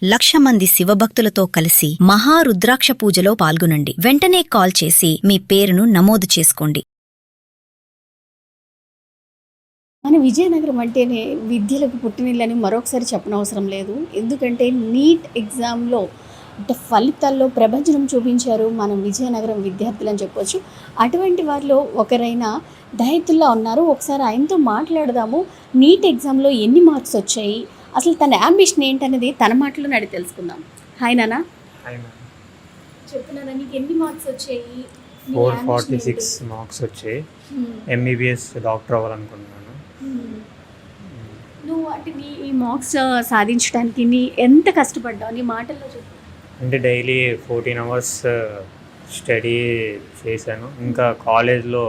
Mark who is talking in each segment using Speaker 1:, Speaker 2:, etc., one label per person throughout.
Speaker 1: 1,00,000 మంది శివభక్తులతో కలిసి మహారుద్రాక్ష పూజలో పాల్గొనండి. వెంటనే కాల్ చేసి మీ పేరును నమోదు చేసుకోండి.
Speaker 2: మన విజయనగరం అంటేనే విద్యలకు పుట్టినిల్లని మరొకసారి చెప్పనవసరం లేదు. ఎందుకంటే నీట్ ఎగ్జామ్లో అంటే ఫలితాల్లో ప్రభంజనం చూపించారు మన విజయనగరం విద్యార్థులు అని చెప్పొచ్చు. అటువంటి వారిలో ఒకరైన దయతుల్లా ఉన్నారు. ఒకసారి ఆయనతో మాట్లాడదాము. నీట్ ఎగ్జామ్లో ఎన్ని మార్క్స్ వచ్చాయి, అసలు తన యాంబిషన్ ఏంటనేది తన మాటలో అడిగి తెలుసుకుందాం. హాయ్ నాన్న. చెప్తున్నారా నీకు ఎన్ని మార్క్స్ వచ్చాయి?
Speaker 3: 446 మార్క్స్ వచ్చాయి. MBBS డాక్టర్ అవ్వాలనుకుంటున్నాను.
Speaker 2: నువ్వు అంటే నీ ఈ మార్క్స్ సాధించడానికి నీ ఎంత కష్టపడ్డావు నీ మాటల్లో చెప్పు.
Speaker 3: అంటే డైలీ 14 అవర్స్ స్టడీ చేశాను. ఇంకా కాలేజ్లో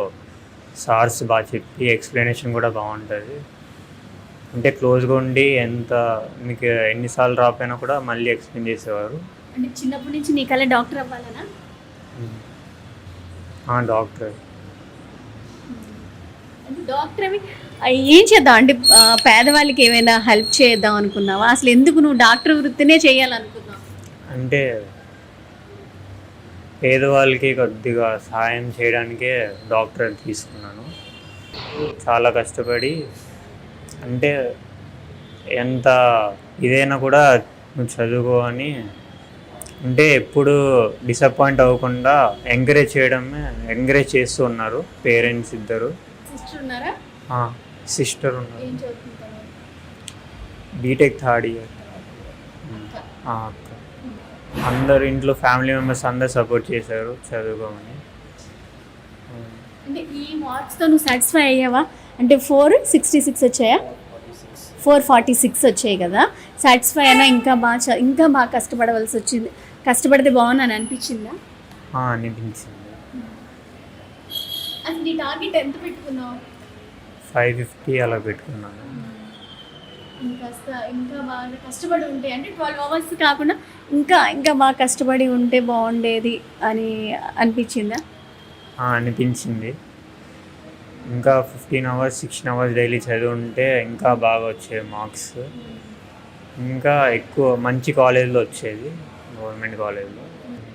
Speaker 3: సార్స్ బాగా చెప్పి ఎక్స్ప్లెనేషన్ కూడా బాగుంటుంది. అంటే క్లోజ్గా ఉండి ఎంత మీకు ఎన్నిసార్లు రాపోయినా కూడా మళ్ళీ ఎక్స్ప్లెయిన్ చేసేవారు.
Speaker 2: అంటే చిన్నప్పటి నుంచి నీ కళ డాక్టర్ అవ్వాలనా?
Speaker 3: డాక్టర్.
Speaker 2: డాక్టర్ అవి ఏం చేద్దాం అంటే పేదవాళ్ళకి ఏమైనా హెల్ప్ చేద్దాం అనుకున్నావా? అసలు ఎందుకు నువ్వు డాక్టర్ వృత్తినే చేయాలనుకున్నావు?
Speaker 3: అంటే పేదవాళ్ళకి కొద్దిగా సహాయం చేయడానికే డాక్టర్ తీసుకున్నాను. చాలా కష్టపడి అంటే ఎంత ఇదైనా కూడా నువ్వు చదువుకో అని అంటే ఎప్పుడు డిసప్పాయింట్ అవ్వకుండా ఎంకరేజ్ చేస్తూ ఉన్నారు పేరెంట్స్ ఇద్దరు. సిస్టర్ ఉన్నారు. BTech third year. అందరు ఇంట్లో ఫ్యామిలీ మెంబర్స్ అందరు సపోర్ట్ చేశారు చదువుకోమని.
Speaker 2: అంటే ఈ మార్క్స్తో నువ్వు సాటిస్ఫై అయ్యావా? అంటే 466 వచ్చాయా? 446 వచ్చాయి కదా, సాటిస్ఫై అయినా ఇంకా బాగా కష్టపడవలసి వచ్చింది. కష్టపడితే బాగున్నాను అనిపించిందా?
Speaker 3: అనిపించింది.
Speaker 2: అది నీ టార్గెట్ ఎంత పెట్టుకున్నావు?
Speaker 3: 550 అలా పెట్టుకున్నాను.
Speaker 2: ఇంకా బాగా కష్టపడి ఉంటే అంటే 12 అవర్స్ కాకుండా ఇంకా బాగా కష్టపడి ఉంటే బాగుండేది అని అనిపించిందా?
Speaker 3: అనిపించింది. ఇంకా 15 అవర్స్ 16 అవర్స్ డైలీ చదివి ఉంటే ఇంకా బాగా వచ్చేది మార్క్స్. ఇంకా ఎక్కువ మంచి కాలేజ్లో వచ్చేది, గవర్నమెంట్ కాలేజ్లో.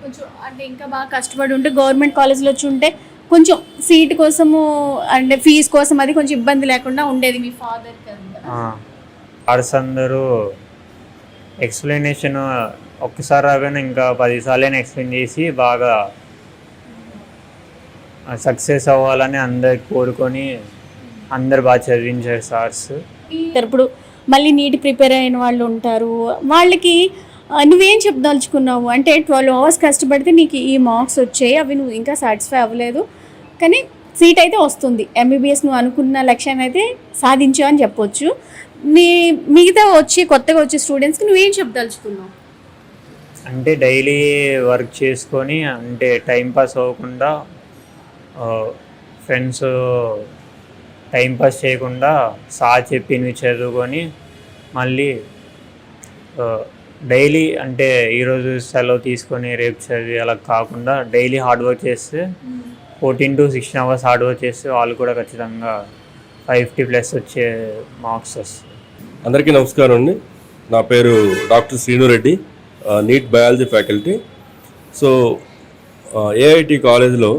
Speaker 2: కొంచెం అంటే ఇంకా బాగా కష్టపడి ఉంటే గవర్నమెంట్ కాలేజ్లో వచ్చి ఉంటే కొంచెం సీట్ కోసము అంటే ఫీజు కోసం అది కొంచెం ఇబ్బంది లేకుండా ఉండేది మీ ఫాదర్ కదా.
Speaker 3: సార్స్ అందరూ ఎక్స్ప్లెనేషన్ ఒక్కసారి రాగానే ఇంకా 10 సార్లు ఎక్స్ప్లెయిన్ చేసి బాగా సక్సెస్ అవ్వాలని అందరు కోరుకొని అందరు బాగా చదివించారు సార్స్.
Speaker 2: ఇప్పుడు మళ్ళీ నీట్ ప్రిపేర్ అయిన వాళ్ళు ఉంటారు, వాళ్ళకి నువ్వేం చెప్పదలుచుకున్నావు? అంటే 12 అవర్స్ కష్టపడితే నీకు ఈ మార్క్స్ వచ్చాయి, అవి నువ్వు ఇంకా సాటిస్ఫై అవ్వలేదు, కానీ సీట్ అయితే వస్తుంది. MBBS నువ్వు అనుకున్న లక్ష్యాన్ని అయితే సాధించావు అని చెప్పొచ్చు. మిగతా కొత్తగా వచ్చే స్టూడెంట్స్కి నువ్వేం చెప్పదలుచుకున్నావు?
Speaker 3: అంటే డైలీ వర్క్ చేసుకొని అంటే టైంపాస్ అవ్వకుండా ఫ్రెండ్స్ టైంపాస్ చేయకుండా సార్ చెప్పినవి చదువుకొని మళ్ళీ డైలీ అంటే ఈరోజు సెలవు తీసుకొని రేపు చదివి అలా కాకుండా డైలీ హార్డ్ వర్క్ చేస్తే 14 to 16 అవర్స్ హార్డ్ వర్క్ చేస్తే వాళ్ళు కూడా ఖచ్చితంగా 550+ వచ్చే మార్క్స్ వస్తాయి.
Speaker 4: అందరికీ నమస్కారం అండి. నా పేరు doctor Srinu Reddy, NEET biology faculty. So AIT కాలేజ్లో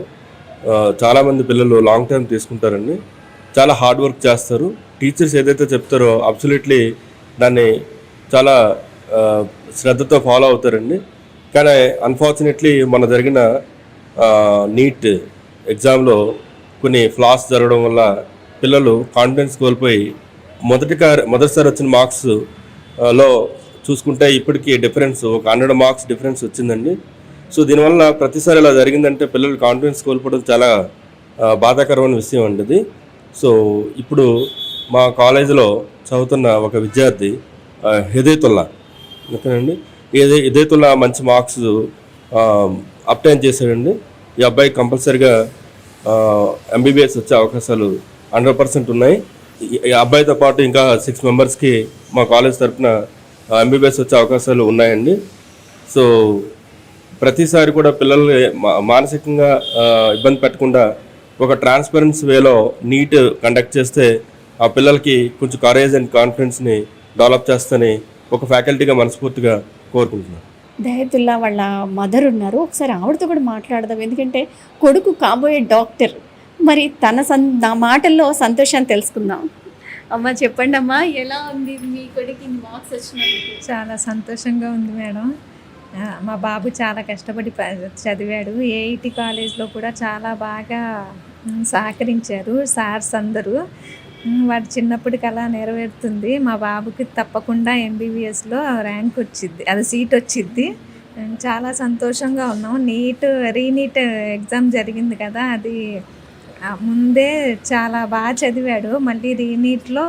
Speaker 4: చాలామంది పిల్లలు లాంగ్ టైం తీసుకుంటారండి. చాలా హార్డ్ వర్క్ చేస్తారు. టీచర్స్ ఏదైతే చెప్తారో అబ్సల్యూట్లీ దాన్ని చాలా శ్రద్ధతో ఫాలో అవుతారండి. కానీ అన్ఫార్చునేట్లీ మన జరిగిన నీట్ ఎగ్జామ్లో కొన్ని ఫ్లాస్ జరగడం వల్ల పిల్లలు కాన్ఫిడెన్స్ కోల్పోయి మొదటిసారి వచ్చిన మార్క్స్ లో చూసుకుంటే ఇప్పటికీ డిఫరెన్స్ ఒక 100 మార్క్స్ డిఫరెన్స్ వచ్చిందండి. సో దీనివల్ల ప్రతిసారి ఇలా జరిగిందంటే పిల్లలు కాన్ఫిడెన్స్ కోల్పోవడం చాలా బాధాకరమైన విషయం అండి ఇది. సో ఇప్పుడు మా కాలేజీలో చదువుతున్న ఒక విద్యార్థి హిదయతుల్లా, ఓకేనండి, హిదయతుల్లా మంచి మార్క్స్ అబ్టైన్ చేశాడండి. ఈ అబ్బాయి కంపల్సరిగా MBBS వచ్చే అవకాశాలు 100% ఉన్నాయి. ఈ అబ్బాయితో పాటు ఇంకా 6 మెంబర్స్కి మా కాలేజ్ తరఫున MBBS వచ్చే అవకాశాలు ఉన్నాయండి. సో ప్రతిసారి కూడా పిల్లలు మానసికంగా ఇబ్బంది పెట్టకుండా ఒక ట్రాన్స్పరెన్సీ వేలో నీట్ కండక్ట్ చేస్తే ఆ పిల్లలకి కొంచెం కరేజ్ అండ్ కాన్ఫిడెన్స్ని డెవలప్ చేస్తని ఒక ఫ్యాకల్టీగా మనస్ఫూర్తిగా కోరుకుంటున్నాను.
Speaker 2: దయతుల్లా వాళ్ళ మదర్ ఉన్నారు, ఒకసారి ఆవిడతో కూడా మాట్లాడదాం. ఎందుకంటే కొడుకు కాబోయే డాక్టర్, మరి నా మాటల్లో సంతోషాన్ని తెలుసుకుందాం. అమ్మ చెప్పండి అమ్మా, ఎలా ఉంది మీ కొడుకు మార్క్స్ వచ్చినందుకు?
Speaker 5: చాలా సంతోషంగా ఉంది మేడం. మా బాబు చాలా కష్టపడి చదివాడు. ఏఐటి కాలేజ్లో కూడా చాలా బాగా సహకరించారు సార్స్ అందరూ. వాడు చిన్నప్పటి కళ నెరవేరుతుంది. మా బాబుకి తప్పకుండా ఎంబీబీఎస్లో ర్యాంక్ వచ్చిద్ది, అది సీట్ వచ్చిద్ది. చాలా సంతోషంగా ఉన్నాం. రీనీట్ ఎగ్జామ్ జరిగింది కదా, అది ముందే చాలా బాగా చదివాడు. మళ్ళీ రీనీట్లో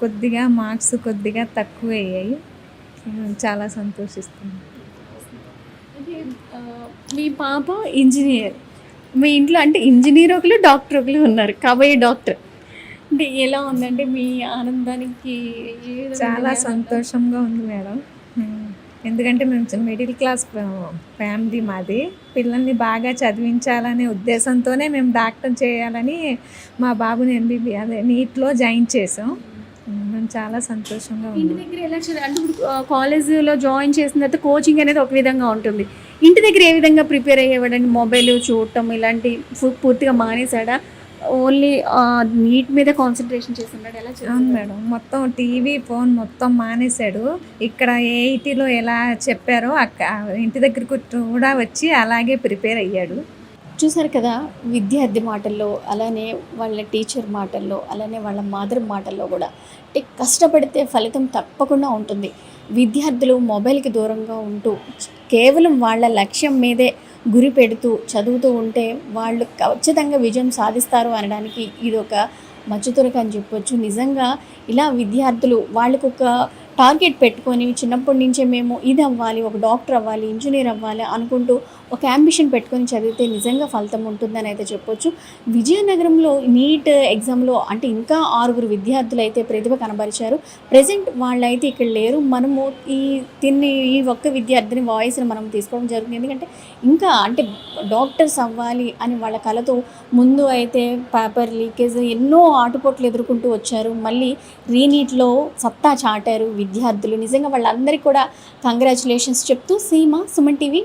Speaker 5: కొద్దిగా మార్క్స్ కొద్దిగా తక్కువ అయ్యాయి. చాలా సంతోషిస్తున్నాం.
Speaker 2: మీ పాప ఇంజనీర్, మీ ఇంట్లో అంటే ఇంజనీర్ ఒకరు డాక్టర్ ఒకరు ఉన్నారు, కాబోయే డాక్టర్. అంటే ఎలా ఉందంటే మీ ఆనందానికి?
Speaker 5: చాలా సంతోషంగా ఉంది మేడం. ఎందుకంటే మేము మిడిల్ క్లాస్ ఫ్యామిలీ మాది. పిల్లల్ని బాగా చదివించాలనే ఉద్దేశంతోనే మేము డాక్టర్ చేయాలని మా బాబుని నీట్లో జాయిన్ చేసాం. మేము చాలా సంతోషంగా
Speaker 2: ఇంటి
Speaker 5: ఉన్నాం.
Speaker 2: దగ్గర ఎలా అంటే ఇప్పుడు కాలేజీలో జాయిన్ చేసిన తర్వాత కోచింగ్ అనేది ఒక విధంగా ఉంటుంది, ఇంటి దగ్గర ఏ విధంగా ప్రిపేర్ అయ్యేవాడండి? మొబైల్ చూడటం ఇలాంటి పూర్తిగా మానేశాడా? ఓన్లీ నీట్ మీద కాన్సన్ట్రేషన్ చేస్తున్నాడు? ఎలా
Speaker 5: అవును మేడం, మొత్తం టీవీ ఫోన్ మొత్తం మానేశాడు. ఇక్కడ ఏఐటీలో ఎలా చెప్పారో ఇంటి దగ్గరకు కూడా వచ్చి అలాగే ప్రిపేర్ అయ్యాడు.
Speaker 2: చూసారు కదా, విద్యార్థి మాటల్లో, అలానే వాళ్ళ టీచర్ మాటల్లో, అలానే వాళ్ళ మదర్ మాటల్లో కూడా అంటే కష్టపడితే ఫలితం తప్పకుండా ఉంటుంది. విద్యార్థులు మొబైల్కి దూరంగా ఉంటూ కేవలం వాళ్ళ లక్ష్యం మీదే గురి పెడుతూ చదువుతూ ఉంటే వాళ్ళు ఖచ్చితంగా విజయం సాధిస్తారు అనడానికి ఇది ఒక మచ్చుతురక అని చెప్పొచ్చు. నిజంగా ఇలా విద్యార్థులు వాళ్ళకు ఒక టార్గెట్ పెట్టుకొని చిన్నప్పటి నుంచే మేము ఇది అవ్వాలి, ఒక డాక్టర్ అవ్వాలి, ఇంజనీర్ అవ్వాలి అనుకుంటూ ఒక యాంబిషన్ పెట్టుకొని చదివితే నిజంగా ఫలితం ఉంటుందని అయితే చెప్పొచ్చు. విజయనగరంలో నీట్ ఎగ్జామ్లో అంటే ఇంకా 6 విద్యార్థులు అయితే ప్రతిభ కనబరిచారు. ప్రజెంట్ వాళ్ళైతే ఇక్కడ లేరు. మనము ఈ ఒక్క విద్యార్థిని వాయిస్ని మనం తీసుకోవడం జరుగుతుంది. ఎందుకంటే ఇంకా అంటే డాక్టర్స్ అవ్వాలి అని వాళ్ళ కళతో ముందు అయితే పేపర్ లీకేజ్ ఎన్నో ఆటుపోట్లు ఎదుర్కొంటూ వచ్చారు. మళ్ళీ రీనీట్లో సత్తా చాటారు విద్యార్థులు. నిజంగా వాళ్ళందరికీ కూడా కంగ్రాచులేషన్స్ చెప్తూ సీమ, సుమన్ టీవీ.